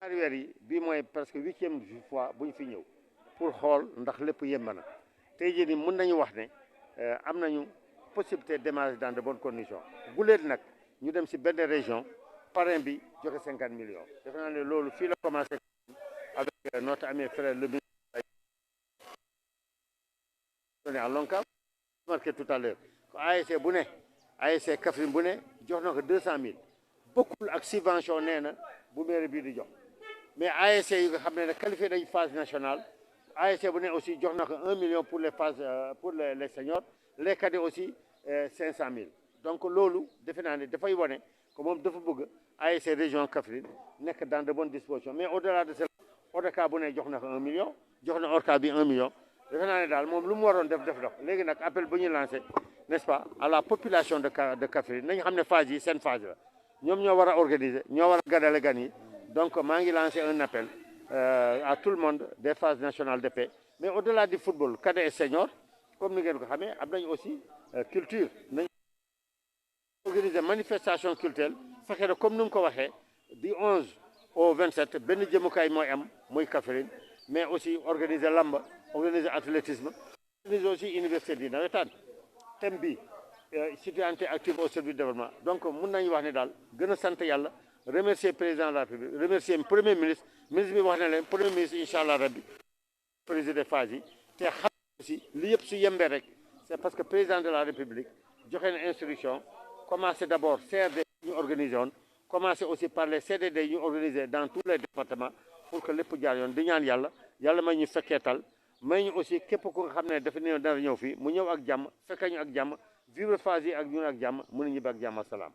ñaari weer yi bii mooy presque 8e fois bu ñu fi ñëw pour xool ndax lépp yemb na tey jii nii mën nañu wax ne am nañu possibilité de démarrer dans de bonnes conditions guléet nag ñu dem si benn région parrain bi joxe 50 millions defe naa ne loolu fii la commencé avec notre ami frère le ministre à Lonka marqué tout à l'heure ASC bu ne ASC Kaffrine bu ne jox na ko 200 000 bokkul ak subvention nee na bu mairie bii di jox mais ASC yi nga xam ne qualifié dañu phase nationale ASC bu ne aussi jox na ko 1 million pour les phases pour les seniors les cadets aussi 500 000 donc loolu defe naa ne dafay wane que moom dafa bëgg ASC région Kaffrine nekk dans de bonnes dispositions mais au delà de cela ODCAV bu ne jox na ko 1 million jox na ORCAV bi 1 million defe naa ne daal moom lu mu waroon def léegi nag appel bu ñu lancé n'est-ce pas à la population de Kaffrine nañu xam ne phase yi seen phase la ñoom ñoo war a organiser ñoo war a gadale gan yi donc maa ngi lancé un appel à tout le monde des phases nationales de paix mais au-delà du football cadet et senior comme ni ngeen ko xamee am nañu aussi culture nañ organiser manifestation culturelle fexe na comme ni mu ko waxee du 11 au 27 benn jëmukaay mooy am muy Kaffrine mais aussi organiser lamba organiser athlétisme organiser aussi université di nawetaan thème bi citoyenneté active au service du développement donc mun nañu wax ne daal gën a sant yàlla remercier président de la République remercier premier ministre bi wax na leen premier ministre incha allah rabbi président phase yi te xam aussi li yëpp su yembee rek c'est parce que président de la République joxe na instruction commencer d'abord CRD ñu organiser woon commencer aussi par les CDD ñu organiser dans tous les départements pour que lépp jaar yoon di ñaan yàlla may ñu fekkee tal may ñu aussi képp ku nga xam ne dafa ñëw dara ñëw fii mu ñëw ak jàmm fekkee ñu ak jàmm vivre phase yi ak ñun ak jàmm mën a ñibbi ak jàmm asalaam